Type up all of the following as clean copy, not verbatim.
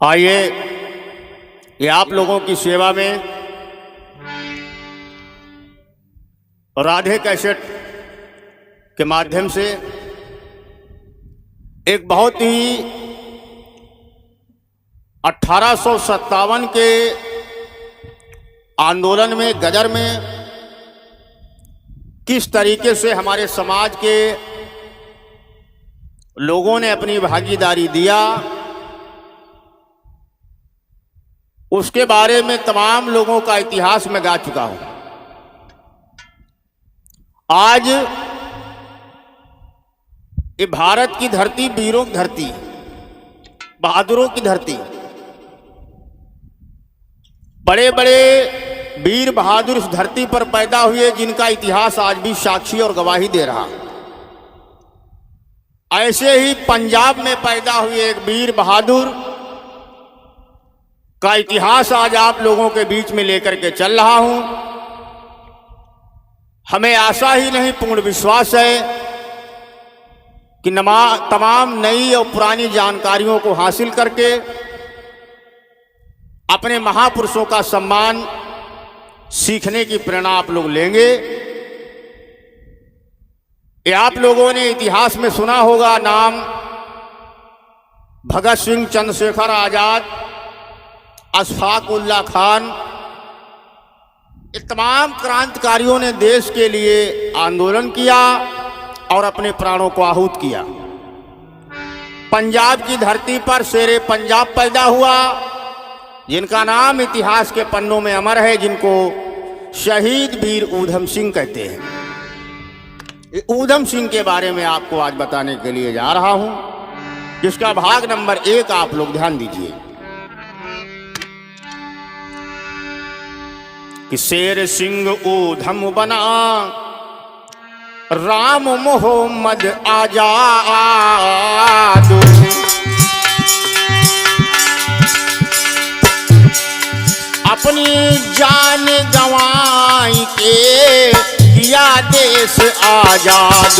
आइए ये आप लोगों की सेवा में राधे कैसेट के माध्यम से एक बहुत ही 1857 के आंदोलन में गदर में किस तरीके से हमारे समाज के लोगों ने अपनी भागीदारी दिया, उसके बारे में तमाम लोगों का इतिहास में गा चुका हूं। आज ये भारत की धरती वीरों की धरती, बहादुरों की धरती, बड़े बड़े वीर बहादुर इस धरती पर पैदा हुए जिनका इतिहास आज भी साक्षी और गवाही दे रहा। ऐसे ही पंजाब में पैदा हुए एक वीर बहादुर का इतिहास आज आप लोगों के बीच में लेकर के चल रहा हूं। हमें आशा ही नहीं पूर्ण विश्वास है कि तमाम नई और पुरानी जानकारियों को हासिल करके अपने महापुरुषों का सम्मान सीखने की प्रेरणा आप लोग लेंगे। ये आप लोगों ने इतिहास में सुना होगा नाम भगत सिंह, चंद्रशेखर आजाद, अशफाक उल्लाह खान। ये तमाम क्रांतिकारियों ने देश के लिए आंदोलन किया और अपने प्राणों को आहूत किया। पंजाब की धरती पर शेरे पंजाब पैदा हुआ, जिनका नाम इतिहास के पन्नों में अमर है, जिनको शहीद वीर ऊधम सिंह कहते हैं। ऊधम सिंह के बारे में आपको आज बताने के लिए जा रहा हूं, जिसका भाग नंबर 1 आप लोग ध्यान दीजिए कि शेर सिंह ऊधम बना राम मोहम्मद आजाद, अपनी जान गंवाई के किया देश आजाद।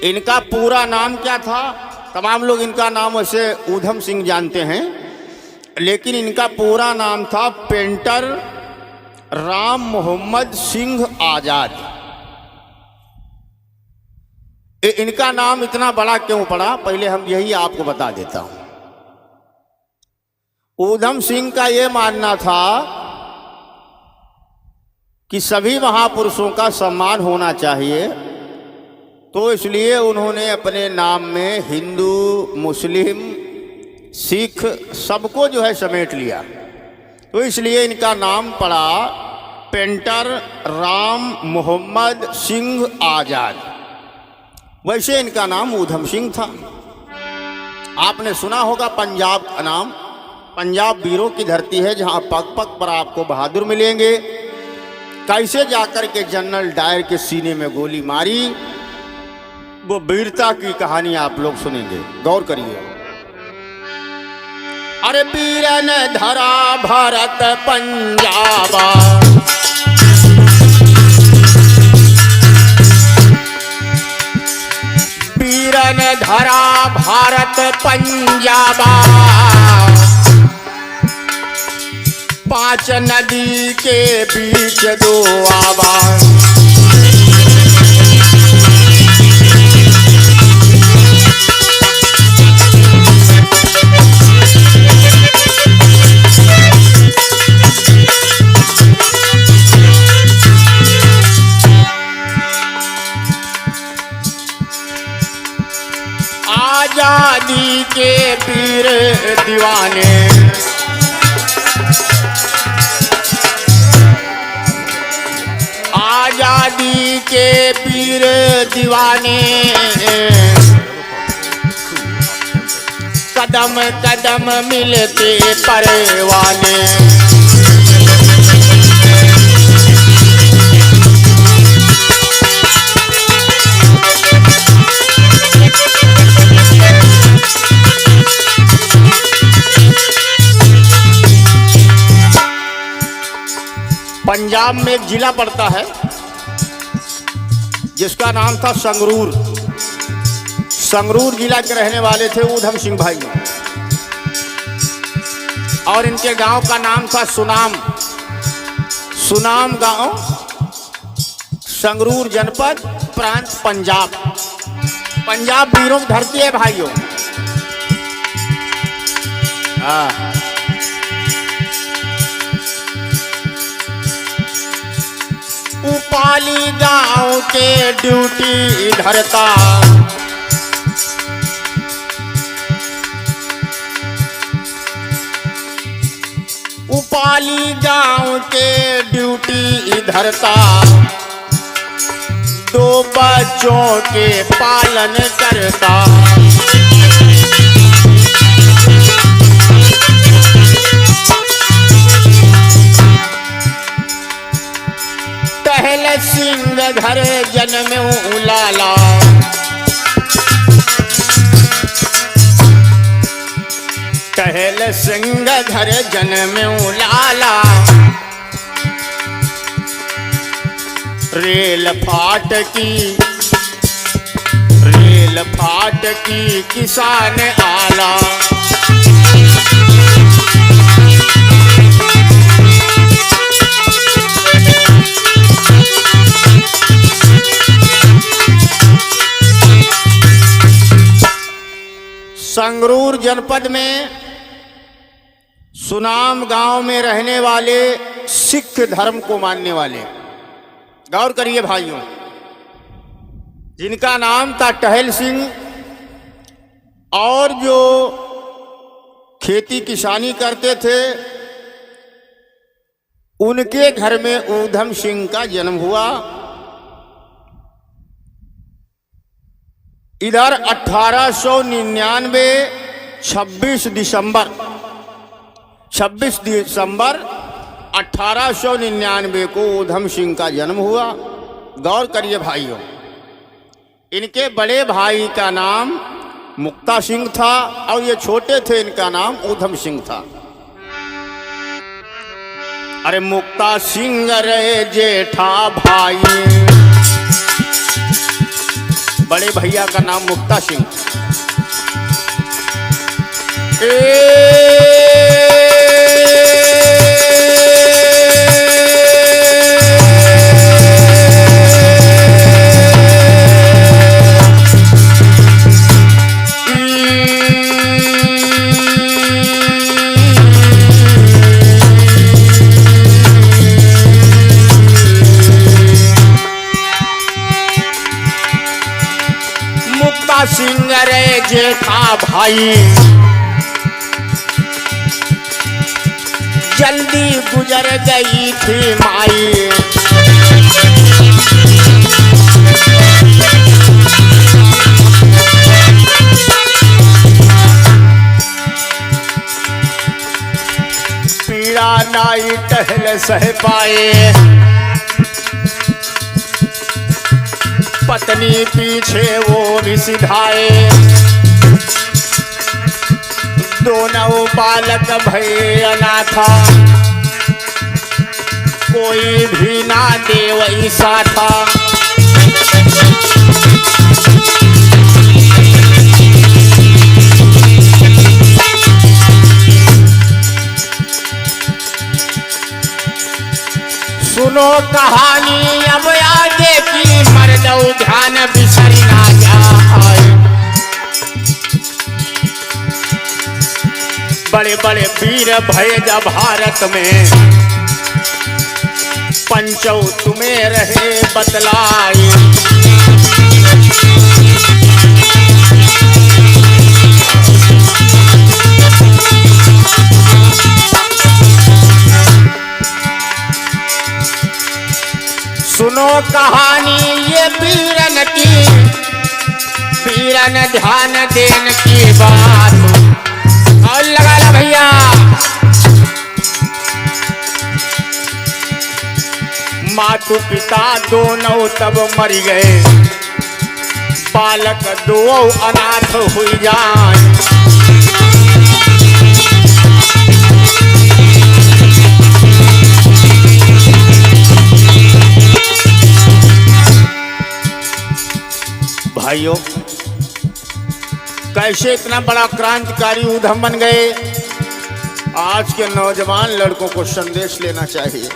इनका पूरा नाम क्या था? तमाम लोग इनका नाम वैसे ऊधम सिंह जानते हैं, लेकिन इनका पूरा नाम था पेंटर राम मोहम्मद सिंह आजाद। इनका नाम इतना बड़ा क्यों पड़ा, पहले हम यही आपको बता देता हूं। ऊधम सिंह का यह मानना था कि सभी महापुरुषों का सम्मान होना चाहिए, तो इसलिए उन्होंने अपने नाम में हिंदू, मुस्लिम, सिख सबको जो है समेट लिया। तो इसलिए इनका नाम पड़ा पेंटर राम मोहम्मद सिंह आजाद। वैसे इनका नाम ऊधम सिंह था। आपने सुना होगा पंजाब का नाम। पंजाब वीरों की धरती है, जहां पग पग पर आपको बहादुर मिलेंगे। कैसे जाकर के जनरल डायर के सीने में गोली मारी, वो वीरता की कहानी आप लोग सुनेंगे, गौर करिए। अरे वीरन धरा भारत पंजाबा, वीरन धरा भारत पंजाबा, 5 नदी के बीच 2 आवा। आजादी के पीर दीवाने, आजादी के पीर दीवाने, कदम कदम मिलते परवाने। पंजाब में एक जिला पड़ता है जिसका नाम था संगरूर। संगरूर जिला के रहने वाले थे ऊधम सिंह भाई, और इनके गांव का नाम था सुनाम। सुनाम गांव, संगरूर जनपद, प्रांत पंजाब। पंजाब वीरों की धरती है भाइयों। उपाली गांव के ड्यूटी धरता, उपाली गांव के ड्यूटी धरता, दो बच्चों के पालन करता। टहल सिंह घर जन्म उलाला, टहल सिंह घर जन्म उलाला। रेल फाट की किसान आला। संगरूर जनपद में सुनाम गांव में रहने वाले सिख धर्म को मानने वाले, गौर करिए भाइयों, जिनका नाम था टहल सिंह, और जो खेती किसानी करते थे, उनके घर में ऊधम सिंह का जन्म हुआ। इधर 1899 26 दिसंबर 1899 को ऊधम सिंह का जन्म हुआ। गौर करिए भाइयों, इनके बड़े भाई का नाम मुक्ता सिंह था और ये छोटे थे, इनका नाम ऊधम सिंह था। अरे मुक्ता सिंह रे जेठा भाई, बड़े भैया का नाम मुक्ता सिंह। सिंह रे जेठा भाई, जल्दी गुजर गई थी माई। पीड़ा नाई टहल सह पाए, पत्नी पीछे वो भी सिधाए। दोनों बालक भय अनाथा, कोई भी ना दे वैसा था। सुनो कहानी अब आगे की, मर्दो ध्यान बिसर ना जाए। बड़े बड़े वीर भय जब भारत में, पंचौ तुम्हें रहे बतलाए। सुनो कहानी ये वीरन की, वीरन ध्यान देन की बात। और लगा ला भैया, मातु पिता दोनों तब मर गए, बालक दो अनाथ हुई जाए। भाइयों, कैसे इतना बड़ा क्रांतिकारी ऊधम बन गए। आज के नौजवान लड़कों को संदेश लेना चाहिए।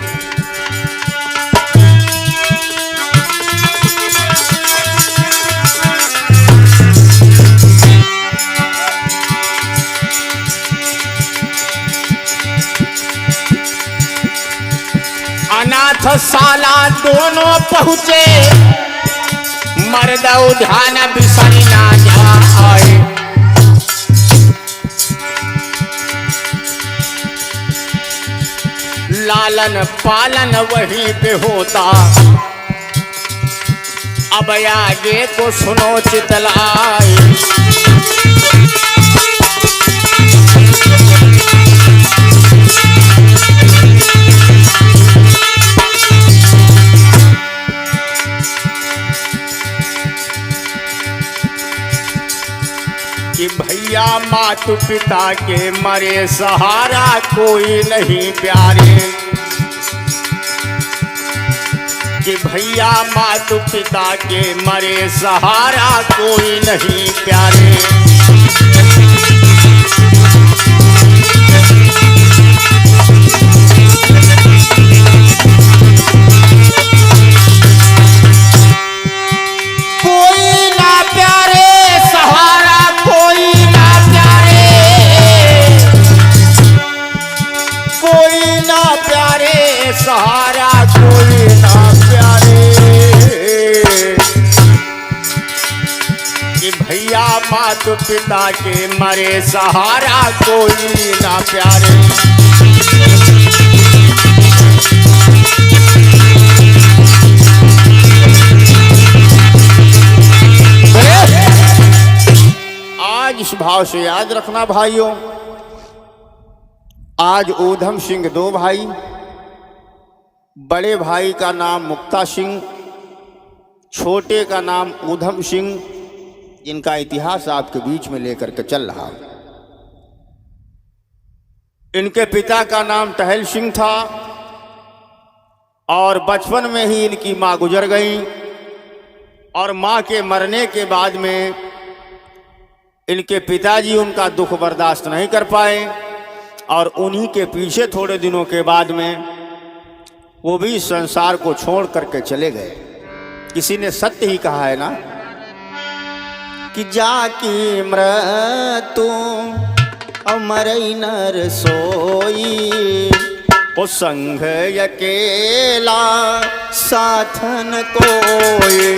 अनाथ साला दोनों पहुंचे, मर्द उधान बिसरी ना जाए। लालन पालन वहीं पे होता, अब आगे को सुनो चितलाई। कि भैया मातु पिता के मरे सहारा कोई नहीं प्यारे। कि भैया मातु पिता के मरे सहारा कोई नहीं प्यारे। कोई ना प्यारे सहारा कोई ना प्यारे, कोई ना प्यारे सहारा कोई ना प्यारे। कि भैया मातु पिता के मरे सहारा कोई ना प्यारे। आज इस भाव से याद रखना भाइयों, आज ऊधम सिंह दो भाई, बड़े भाई का नाम मुक्ता सिंह, छोटे का नाम ऊधम सिंह, इनका इतिहास आपके बीच में लेकर के चल रहा। इनके पिता का नाम टहल सिंह था और बचपन में ही इनकी मां गुजर गई और मां के मरने के बाद में इनके पिताजी उनका दुख बर्दाश्त नहीं कर पाए और उन्हीं के पीछे थोड़े दिनों के बाद में वो भी संसार को छोड़ करके चले गए। किसी ने सत्य ही कहा है ना कि जाकी मृत्यु अमर नर सोई, ओ संग अकेला साथन कोई।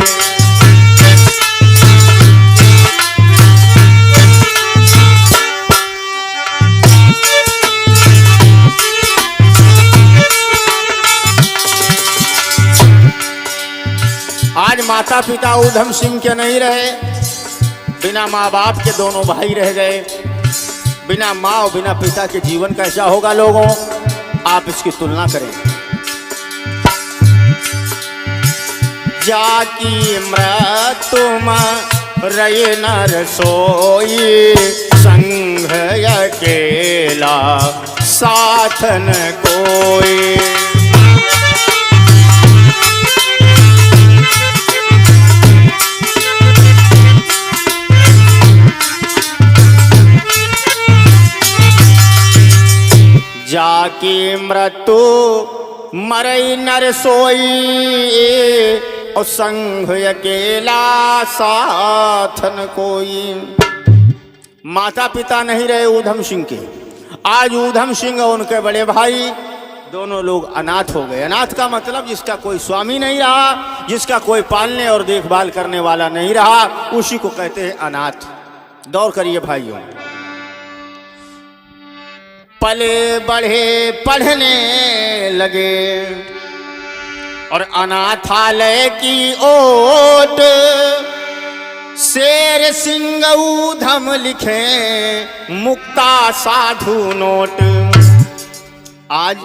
आज माता पिता ऊधम सिंह के नहीं रहे, बिना माँ बाप के दोनों भाई रह गए। बिना माँ और बिना पिता के जीवन कैसा होगा लोगों, आप इसकी तुलना करें। जाकी मृत्यु रये नर सोई, संग अकेला साथन कोई। जाकी मृत्यु मरई नर सोई, और संग अकेला साथन कोई। माता पिता नहीं रहे ऊधम सिंह के। आज ऊधम सिंह और उनके बड़े भाई दोनों लोग अनाथ हो गए। अनाथ का मतलब जिसका कोई स्वामी नहीं रहा, जिसका कोई पालने और देखभाल करने वाला नहीं रहा, उसी को कहते हैं अनाथ। दौड़ करिए भाइयों। पले बढ़े पढ़ने लगे और अनाथालय की ओट, शेर सिंह ऊधम लिखे मुक्ता साधु नोट। आज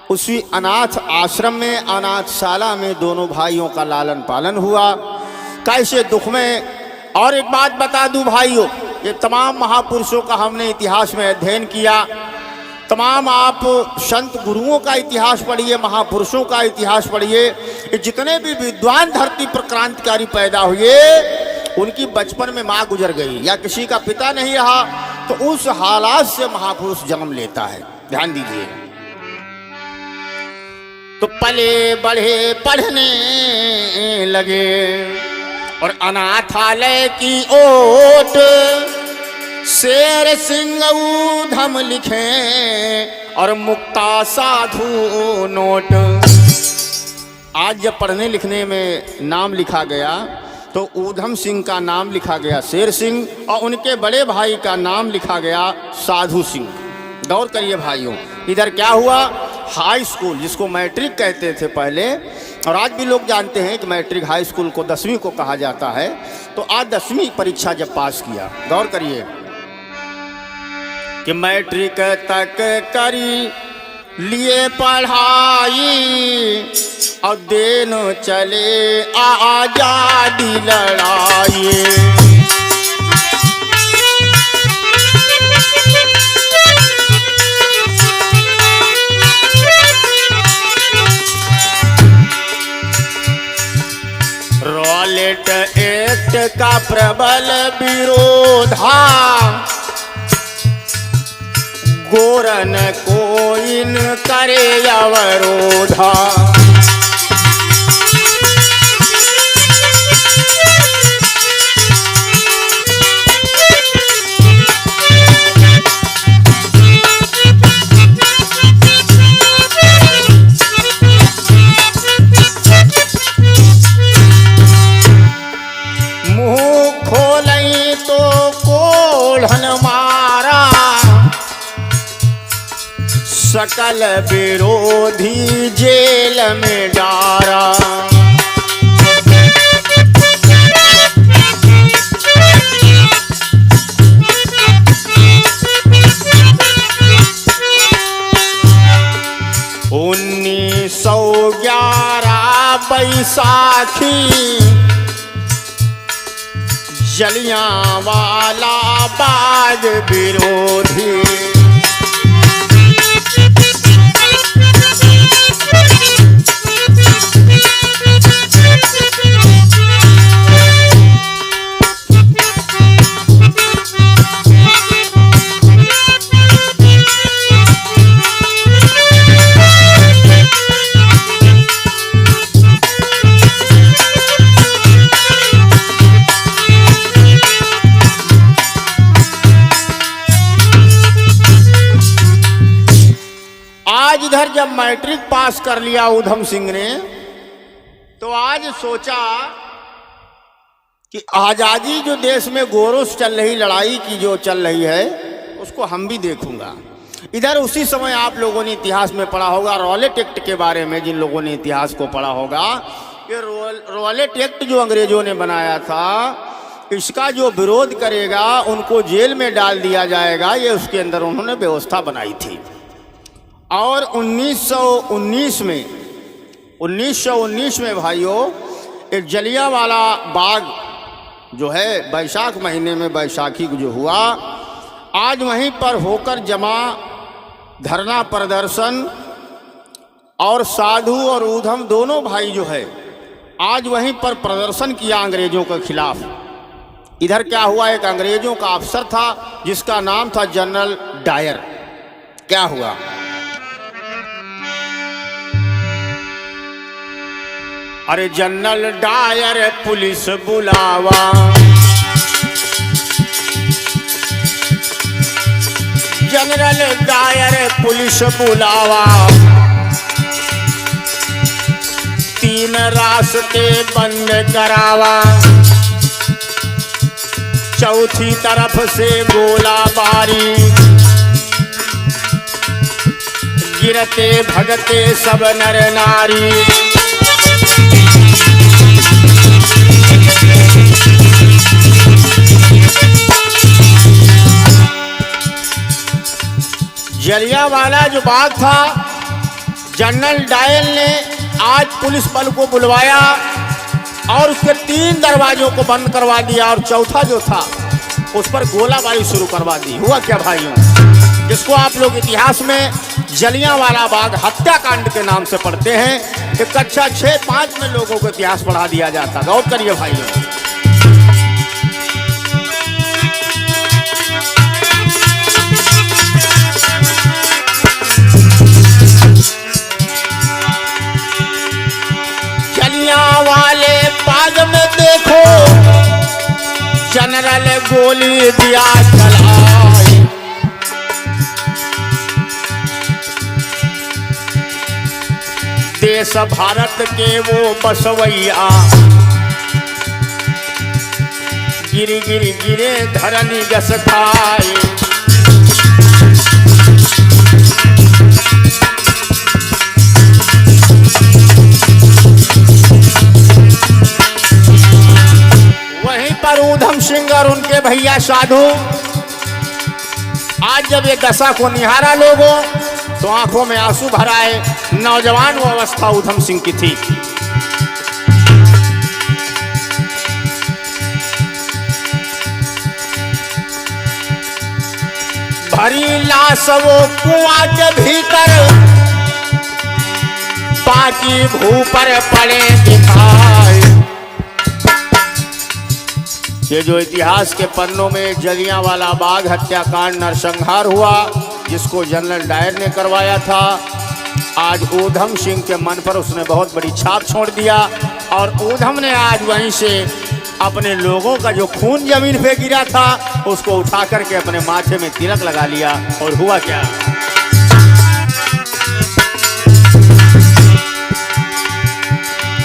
उसी अनाथ आश्रम में, अनाथशाला में दोनों भाइयों का लालन पालन हुआ। कैसे दुख में। और एक बात बता दूं भाइयों, ये तमाम महापुरुषों का हमने इतिहास में अध्ययन किया। तमाम आप संत गुरुओं का इतिहास पढ़िए, महापुरुषों का इतिहास पढ़िए। जितने भी विद्वान धरती पर क्रांतिकारी पैदा हुए, उनकी बचपन में माँ गुजर गई या किसी का पिता नहीं रहा, तो उस हालात से महापुरुष जन्म लेता है। ध्यान दीजिए। तो पले बढ़े पढ़ने लगे और अनाथालय की ओट शेर सिंह ऊधम लिखे और मुक्ता साधु नोट। आज जब पढ़ने लिखने में नाम लिखा गया तो ऊधम सिंह का नाम लिखा गया शेर सिंह और उनके बड़े भाई का नाम लिखा गया साधु सिंह। गौर करिए भाइयों, इधर क्या हुआ, हाई स्कूल जिसको मैट्रिक कहते थे पहले, और आज भी लोग जानते हैं कि मैट्रिक हाई स्कूल को 10वीं को कहा जाता है। तो आज 10वीं परीक्षा जब पास किया, गौर करिए कि मैट्रिक तक करी लिए पढ़ाई और देन चले आजादी लड़ाई। रॉलेट एक्ट का प्रबल विरोधा गोरन को इन करे अवरोधा। मुंह खोलई तो कोढ़न मारा सकल विरोधी जेल में डारा। उन्नीस 1911 बैसाखी जलियांवाला बाग विरोधी। आज इधर जब मैट्रिक पास कर लिया ऊधम सिंह ने, तो आज सोचा कि आजादी जो देश में गोरों से चल रही लड़ाई की जो चल रही है उसको हम भी देखूंगा। इधर उसी समय आप लोगों ने इतिहास में पढ़ा होगा रॉलेट एक्ट के बारे में। जिन लोगों ने इतिहास को पढ़ा होगा कि रॉलेट एक्ट जो अंग्रेजों ने बनाया था, इसका जो विरोध करेगा उनको जेल में डाल दिया जाएगा, ये उसके अंदर उन्होंने व्यवस्था बनाई थी। और 1919 में भाइयों एक जलियांवाला बाग जो है बैसाख महीने में बैसाखी जो हुआ, आज वहीं पर होकर जमा धरना प्रदर्शन और साधु और ऊधम दोनों भाई जो है आज वहीं पर प्रदर्शन किया अंग्रेजों के खिलाफ। इधर क्या हुआ, एक अंग्रेजों का अफसर था जिसका नाम था जनरल डायर। क्या हुआ, अरे जनरल डायर पुलिस बुलावा, जनरल डायर पुलिस बुलावा, 3 रास्ते बंद करावा, चौथी तरफ से गोलाबारी, गिरते भगते सब नर नारी। जलियांवाला जो बाग था, जनरल डायल ने आज पुलिस बल को बुलवाया और उसके 3 दरवाजों को बंद करवा दिया और चौथा जो था उस पर गोलाबारी शुरू करवा दी। हुआ क्या भाइयों, जिसको आप लोग इतिहास में जलियांवाला बाग हत्याकांड के नाम से पढ़ते हैं कि कक्षा 6-5 में लोगों को इतिहास पढ़ा दिया जाता। गौर करिए भाइयों। गोली दिया चलाए। देश भारत के वो बसवैया गिरी गिरी गिरे धरनी जस खाए। वहीं पर ऊधम सिंह और उनके भैया साधु आज जब ये दशा को निहारा लोगों तो आंखों में आंसू भर आए। नौजवान वो अवस्था ऊधम सिंह की थी। भरी लाश वो कुआं के भीतर बाकी भू पर पड़े दिखाए। ये जो इतिहास के पन्नों में जलियांवाला बाग हत्याकांड नरसंहार हुआ जिसको जनरल डायर ने करवाया था, आज ऊधम सिंह के मन पर उसने बहुत बड़ी छाप छोड़ दिया। और ऊधम ने आज वहीं से अपने लोगों का जो खून जमीन पे गिरा था उसको उठा करके अपने माथे में तिलक लगा लिया। और हुआ क्या,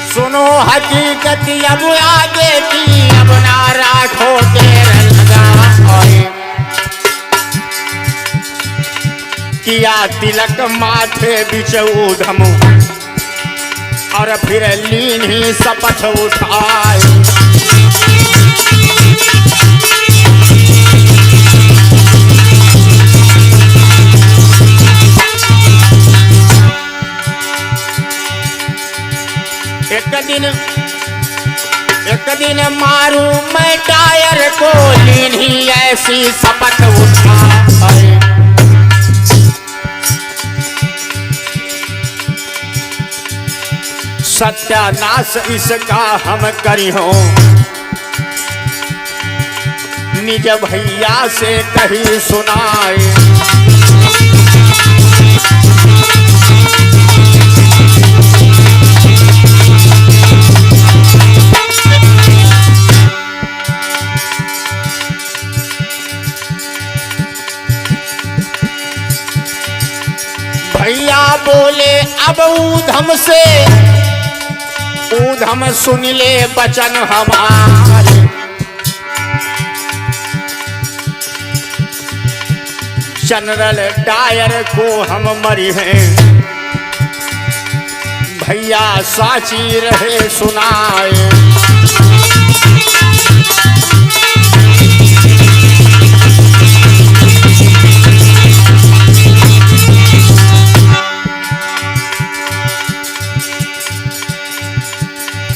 सुनो हकीकत अब आगे की, अब ना राखो तेरे लगा किया तिलक माथे बिच ऊधम और फिर लीन ही शपथ उठाए। एक दिन मारू मैं टायर को, लीन ही ऐसी शपथ उठाए। सत्यानाश इसका हम करी हो, निज भैया से कही सुनाए। भैया बोले अब ऊधम से, ऊधम सुन ले बचन हमारे। जनरल डायर को हम मरी हैं, भैया साची रहे सुनाए।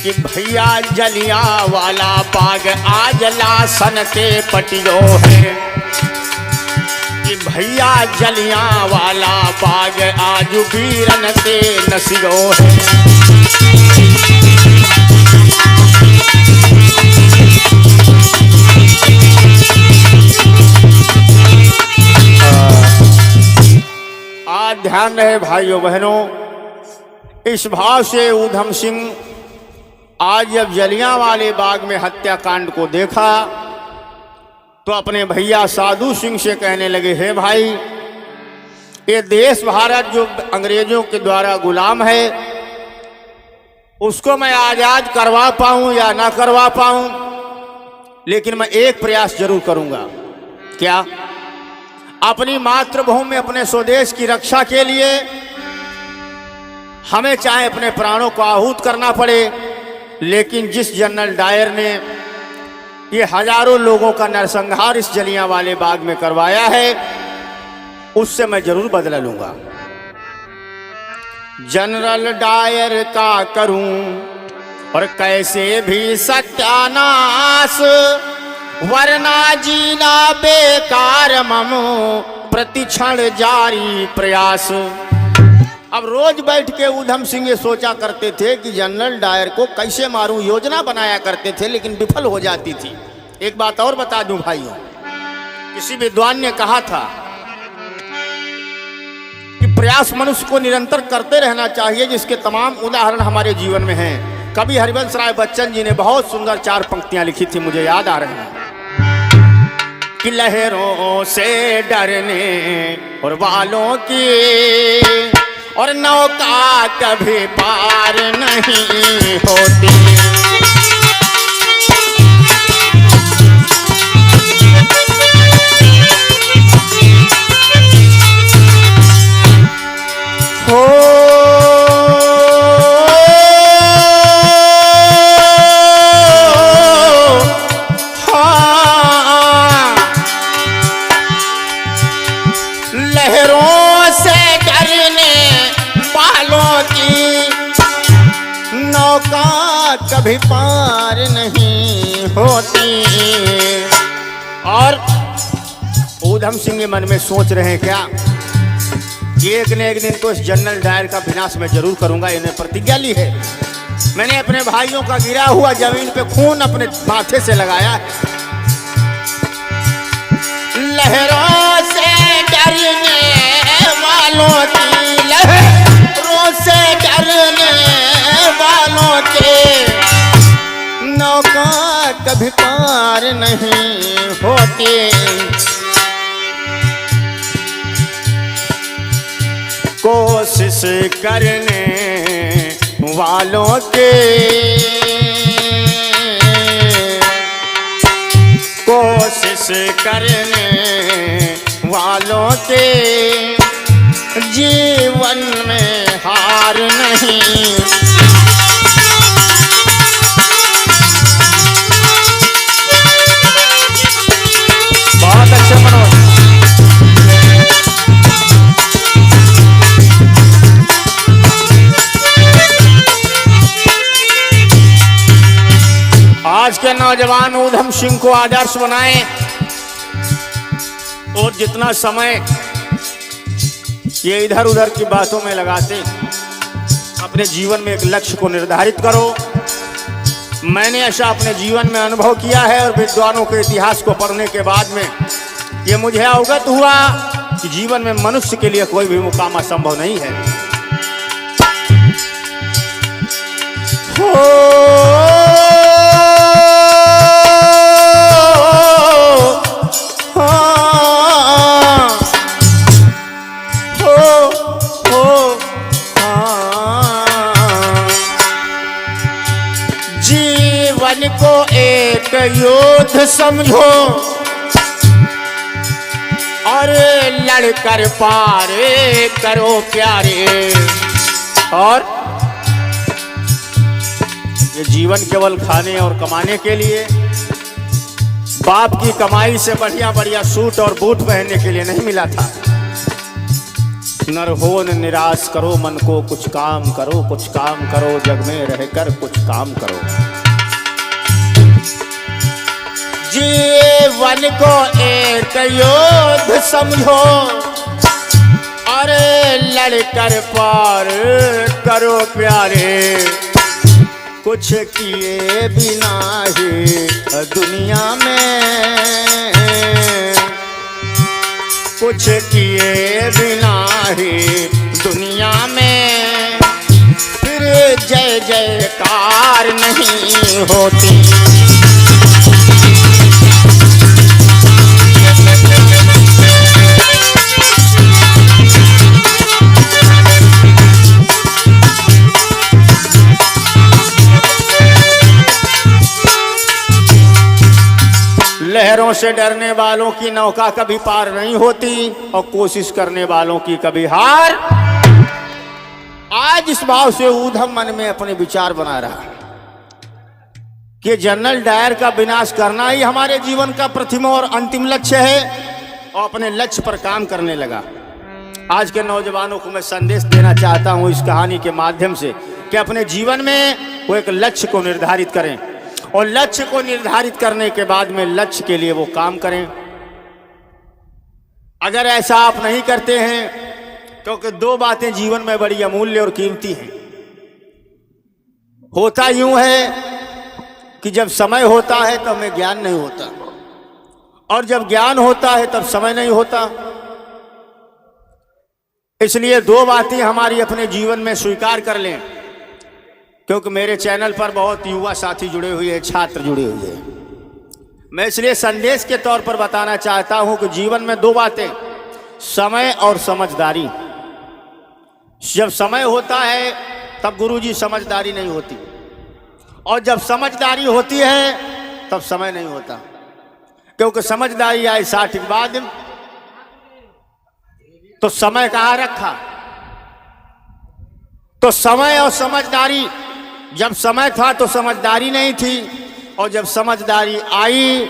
कि भैया जलियांवाला बाग आज लाशन के पटियो है। कि भैया जलियांवाला बाग आज वीरन के नसियो है। आज ध्यान रहे भाइयों बहनों, इस भाव से ऊधम सिंह आज जब जलियांवाले बाग में हत्याकांड को देखा तो अपने भैया साधु सिंह से कहने लगे, हे भाई, ये देश भारत जो अंग्रेजों के द्वारा गुलाम है उसको मैं आजाद करवा पाऊं या ना करवा पाऊं, लेकिन मैं एक प्रयास जरूर करूंगा। क्या? अपनी मातृभूमि, अपने स्वदेश की रक्षा के लिए हमें चाहे अपने प्राणों को आहूत करना पड़े, लेकिन जिस जनरल डायर ने ये हजारों लोगों का नरसंहार इस जलियांवाले बाग में करवाया है उससे मैं जरूर बदला लूंगा। जनरल डायर का करूं और कैसे भी सत्यानाश, वरना जीना बेकार मम प्रतिक्षण जारी प्रयास। अब रोज बैठ के ऊधम सिंह ये सोचा करते थे कि जनरल डायर को कैसे मारूं, योजना बनाया करते थे लेकिन विफल हो जाती थी। एक बात और बता दूं भाइयों, किसी विद्वान ने कहा था कि प्रयास मनुष्य को निरंतर करते रहना चाहिए, जिसके तमाम उदाहरण हमारे जीवन में हैं। कवि हरिवंश राय बच्चन जी ने बहुत सुंदर 4 पंक्तियां लिखी थी, मुझे याद आ रही हैं। कि लहरों से डरने और वालों की और नौका कभी पार नहीं होती। लहरों से डरने वालों की नौका कभी पार नहीं होती। और ऊधम सिंह के मन में सोच रहे हैं क्या कि एक न एक दिन तो इस जनरल डायर का विनाश मैं जरूर करूंगा। इन्हें प्रतिज्ञा ली है, मैंने अपने भाइयों का गिरा हुआ जमीन पे खून अपने माथे से लगाया है। लहरों से डरने वालों की, लहरों से डरने वालों के नौका कभी पार नहीं होती। कोशिश करने वालों के, कोशिश करने वालों के जीवन में हार नहीं। बहुत अच्छे मनोज। आज के नौजवान ऊधम सिंह को आदर्श बनाएं और जितना समय ये इधर उधर की बातों में लगाते, अपने जीवन में एक लक्ष्य को निर्धारित करो। मैंने ऐसा अपने जीवन में अनुभव किया है और विद्वानों के इतिहास को पढ़ने के बाद में ये मुझे अवगत हुआ कि जीवन में मनुष्य के लिए कोई भी मुकाम असंभव नहीं है। जीवन को एक युद्ध समझो और लड़कर पार करो प्यारे। और ये जीवन केवल खाने और कमाने के लिए, बाप की कमाई से बढ़िया बढ़िया सूट और बूट पहनने के लिए नहीं मिला था। नर हो न निराश करो मन को, कुछ काम करो, कुछ काम करो, जग में रहकर कुछ काम करो। जीवन को एक युद्ध समझो और लड़कर पार करो प्यारे। कुछ किए बिना ही दुनिया में, कुछ किए बिना ही दुनिया में फिर जय जयकार नहीं होती। लहरों से डरने वालों की नौका कभी पार नहीं होती और कोशिश करने वालों की कभी हार। आज इस भाव से ऊधम मन में अपने विचार बना रहा कि जनरल डायर का विनाश करना ही हमारे जीवन का प्रथम और अंतिम लक्ष्य है और अपने लक्ष्य पर काम करने लगा। आज के नौजवानों को मैं संदेश देना चाहता हूं इस कहानी के माध्यम से कि अपने जीवन में वो एक लक्ष्य को निर्धारित करें और लक्ष्य को निर्धारित करने के बाद में लक्ष्य के लिए वो काम करें। अगर ऐसा आप नहीं करते हैं क्योंकि दो बातें जीवन में बड़ी अमूल्य और कीमती हैं। होता यूं है कि जब समय होता है तो हमें ज्ञान नहीं होता और जब ज्ञान होता है तब समय नहीं होता। इसलिए दो बातें हमारी अपने जीवन में स्वीकार कर लें, क्योंकि मेरे चैनल पर बहुत युवा साथी जुड़े हुए हैं, छात्र जुड़े हुए हैं। मैं इसलिए संदेश के तौर पर बताना चाहता हूं कि जीवन में दो बातें, समय और समझदारी। जब समय होता है तब गुरुजी समझदारी नहीं होती, और जब समझदारी होती है तब समय नहीं होता, क्योंकि समझदारी आई 60 के बाद तो समय कहाँ रखा। तो समय और समझदारी, जब समय था तो समझदारी नहीं थी, और जब समझदारी आई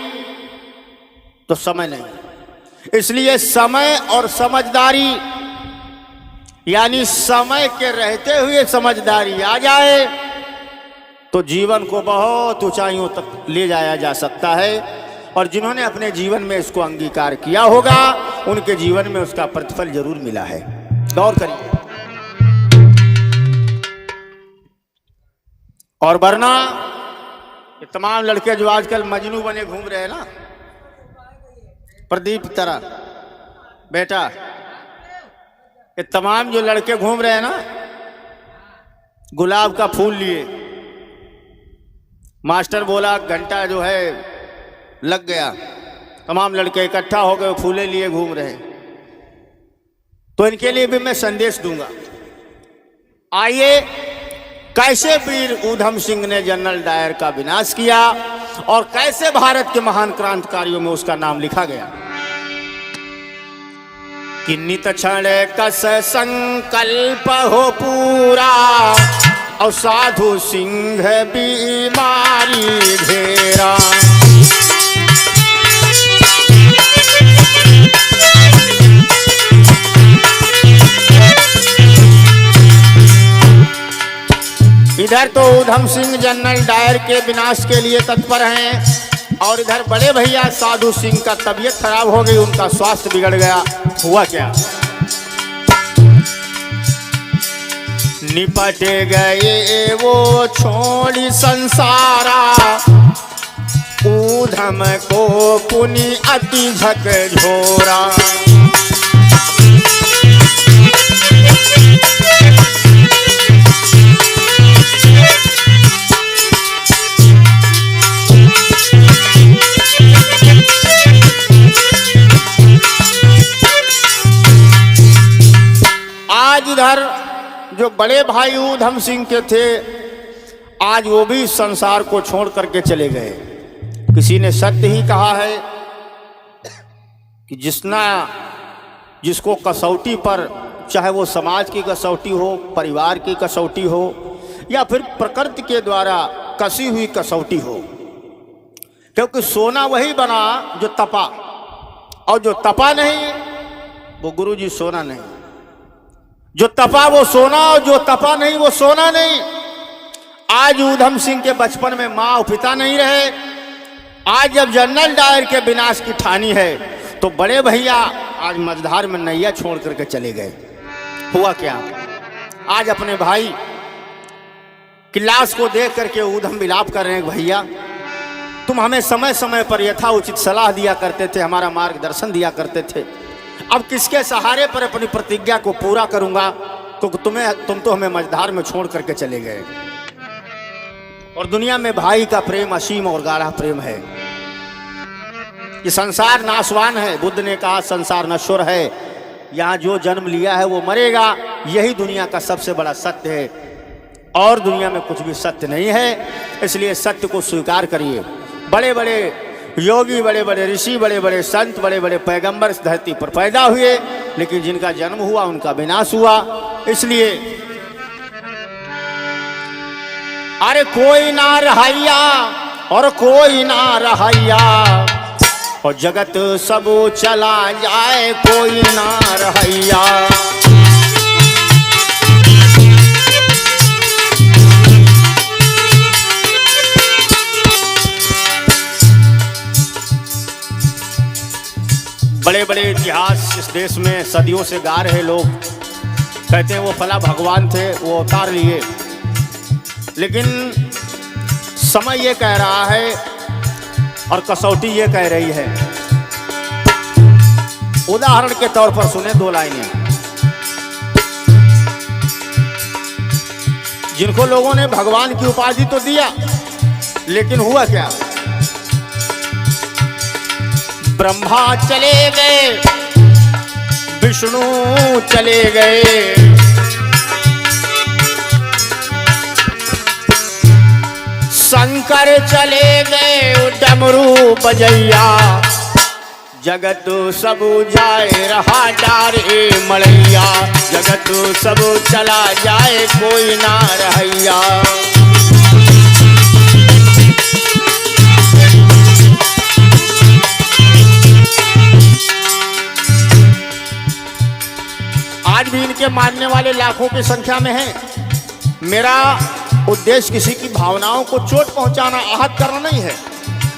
तो समय नहीं। इसलिए समय और समझदारी, यानी समय के रहते हुए समझदारी आ जाए तो जीवन को बहुत ऊंचाइयों तक ले जाया जा सकता है। और जिन्होंने अपने जीवन में इसको अंगीकार किया होगा उनके जीवन में उसका प्रतिफल जरूर मिला है। गौर करिए। और वरना ये तमाम लड़के जो आजकल मजनू बने घूम रहे हैं ना, प्रदीप तरह बेटा, ये तमाम जो लड़के घूम रहे हैं ना गुलाब का फूल लिए, मास्टर बोला घंटा जो है लग गया, तमाम लड़के इकट्ठा हो गए फूले लिए घूम रहे, तो इनके लिए भी मैं संदेश दूंगा। आइए, कैसे वीर ऊधम सिंह ने जनरल डायर का विनाश किया और कैसे भारत के महान क्रांतिकारियों में उसका नाम लिखा गया। कि नित क्षण कस संकल्प हो पूरा और साधु सिंह बीमारी घेरा। इधर तो ऊधम सिंह जनरल डायर के विनाश के लिए तत्पर हैं, और इधर बड़े भैया साधु सिंह का तबीयत खराब हो गई, उनका स्वास्थ्य बिगड़ गया। हुआ क्या? निपटे गए वो छोड़ी संसारा, ऊधम को पुनि अति झकझोरा। आज इधर जो बड़े भाई ऊधम सिंह के थे, आज वो भी संसार को छोड़ करके चले गए। किसी ने सत्य ही कहा है कि जिसको कसौटी पर, चाहे वो समाज की कसौटी हो, परिवार की कसौटी हो, या फिर प्रकृति के द्वारा कसी हुई कसौटी हो, क्योंकि सोना वही बना जो तपा, और जो तपा नहीं वो गुरुजी सोना नहीं। जो तपा वो सोना, और जो तपा नहीं वो सोना नहीं। आज ऊधम सिंह के बचपन में माँ और पिता नहीं रहे। आज जब जनरल डायर के विनाश की ठानी है तो बड़े भैया आज मझधार में नैया छोड़ करके चले गए। हुआ क्या? आज अपने भाई की लाश को देख करके ऊधम विलाप कर रहे हैं, भैया तुम हमें समय समय पर यथाउचित सलाह दिया करते थे, हमारा मार्गदर्शन दिया करते थे, अब किसके सहारे पर अपनी प्रतिज्ञा को पूरा करूंगा? तो तुम तो हमें मझधार में छोड़ करके चले गए। और दुनिया में भाई का प्रेम असीम और गाढ़ा प्रेम है। ये संसार नाशवान है, बुद्ध ने कहा संसार नश्वर है, यहाँ जो जन्म लिया है वो मरेगा, यही दुनिया का सबसे बड़ा सत्य है, और दुनिया में कुछ भी सत्य नहीं है। इसलिए सत्य को स्वीकार करिए। बड़े बड़े योगी, बड़े बड़े ऋषि, बड़े बड़े संत, बड़े बड़े पैगंबर इस धरती पर पैदा हुए, लेकिन जिनका जन्म हुआ उनका विनाश हुआ। इसलिए अरे कोई ना रहैया और कोई ना रहैया, और जगत सब चला जाए कोई ना रहैया। बड़े बड़े इतिहास इस देश में सदियों से गा रहे लोग, कहते हैं वो फला भगवान थे, वो अवतार लिए, लेकिन समय ये कह रहा है और कसौटी ये कह रही है। उदाहरण के तौर पर सुने दो लाइनें। जिनको लोगों ने भगवान की उपाधि तो दिया, लेकिन हुआ क्या? ब्रह्मा चले गए, विष्णु चले गए, शंकर चले गए, डमरू बजैया, जगत सब जाए रहा डारे मलैया, जगत सब चला जाए कोई ना रहैया। आज भी इनके मानने वाले लाखों की संख्या में हैं। मेरा उद्देश्य किसी की भावनाओं को चोट पहुंचाना, आहत करना नहीं है।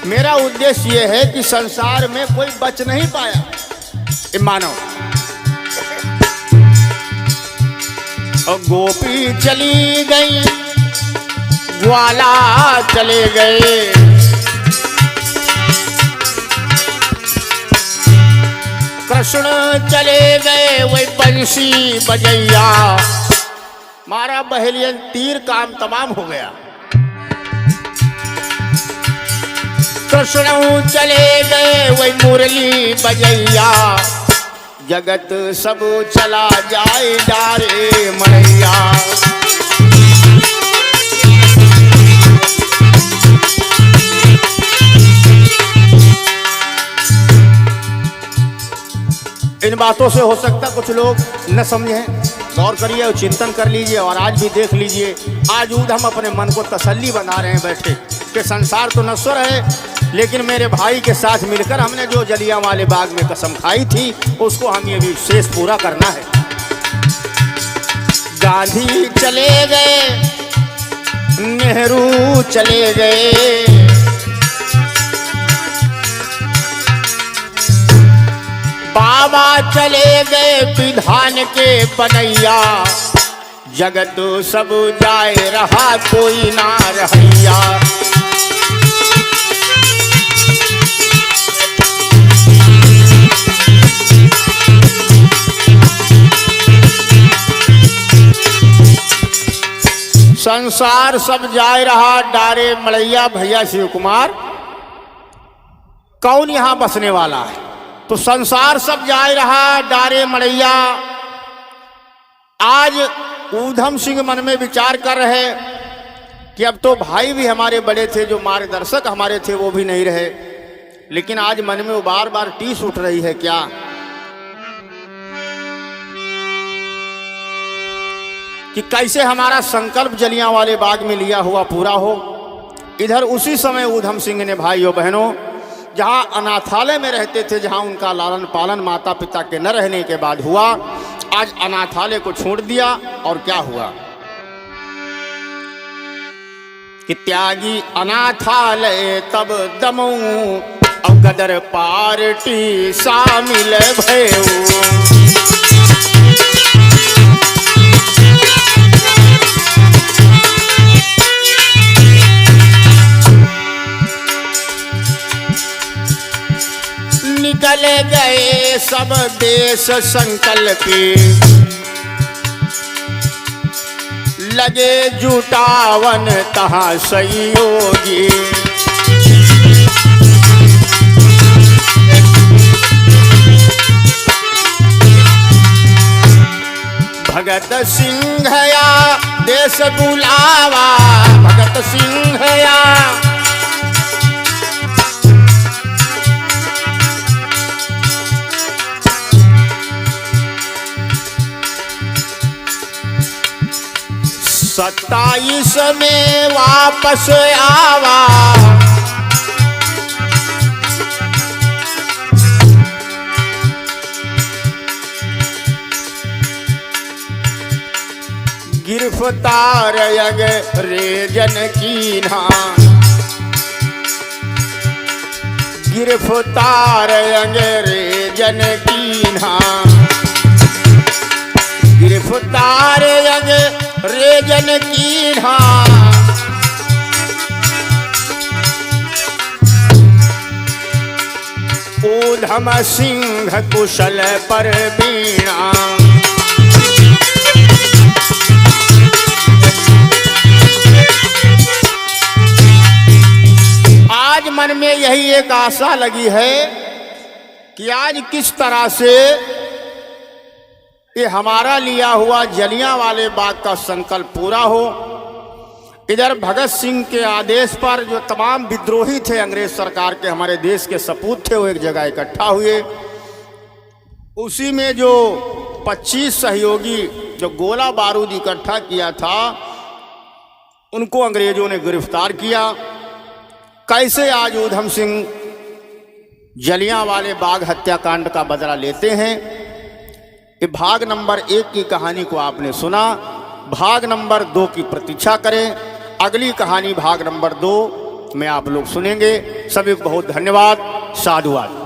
मेरा उद्देश्य यह है कि संसार में कोई बच नहीं पाया ये मानव। और गोपी चली गई, ग्वाला चले गए, कृष्ण चले गए, वही बंसी बजैया, मारा बहेलियन तीर, काम तमाम हो गया। कृष्ण चले गए, वही मुरली बजैया, जगत सब चला जाए डारे मलैया। इन बातों से हो सकता कुछ लोग न समझें, गौर करिए और चिंतन कर लीजिए। और आज भी देख लीजिए, आज हम अपने मन को तसल्ली बना रहे हैं बैठे कि संसार तो नश्वर है, लेकिन मेरे भाई के साथ मिलकर हमने जो जलियांवाले बाग में कसम खाई थी उसको हम ये भी शेष पूरा करना है। गांधी चले गए, नेहरू चले गए, बाबा चले गए, विधान के बनैया, जगत सब जाए रहा कोई ना रहैया। संसार सब जाए रहा डारे मलैया। भैया शिव कुमार, कौन यहां बसने वाला है? तो संसार सब जाए रहा डारे मलैया। आज ऊधम सिंह मन में विचार कर रहे कि अब तो भाई भी हमारे बड़े थे, जो मार्गदर्शक हमारे थे वो भी नहीं रहे, लेकिन आज मन में वो बार बार टीस उठ रही है क्या कि कैसे हमारा संकल्प जलियांवाले बाग में लिया हुआ पूरा हो। इधर उसी समय ऊधम सिंह ने भाइयों बहनों, जहां अनाथालय में रहते थे, जहां उनका लालन पालन माता पिता के न रहने के बाद हुआ, आज अनाथालय को छोड़ दिया। और क्या हुआ कि त्यागी अनाथालय तब दमऊ, और गदर पार्टी शामिल भयऊ। निकल गए सब देश संकल्पी, लगे जुटावन तहाँ सहयोगी। भगत सिंहया देश बुलावा, भगत सिंहया सत्ताईस में वापस आवा, गिरफ्तार अंग्रेजन कीन्हा, गिरफ्तार अंग्रेजन कीन्हा, गिरफ्तार अंग्रेजन कीन्हा। ऊधम सिंह कुशल पर बीणा, आज मन में यही एक आशा लगी है कि आज किस तरह से ये हमारा लिया हुआ जलियांवाले बाग का संकल्प पूरा हो। इधर भगत सिंह के आदेश पर जो तमाम विद्रोही थे अंग्रेज सरकार के, हमारे देश के सपूत थे, वो एक जगह इकट्ठा हुए। उसी में जो 25 सहयोगी जो गोला बारूद इकट्ठा किया था, उनको अंग्रेजों ने गिरफ्तार किया। कैसे आज ऊधम सिंह जलियांवाले बाग हत्याकांड का बदला लेते हैं, ये भाग नंबर 1 की कहानी को आपने सुना। भाग नंबर 2 की प्रतीक्षा करें। अगली कहानी भाग नंबर 2 में आप लोग सुनेंगे। सभी को बहुत धन्यवाद। साधुवाद।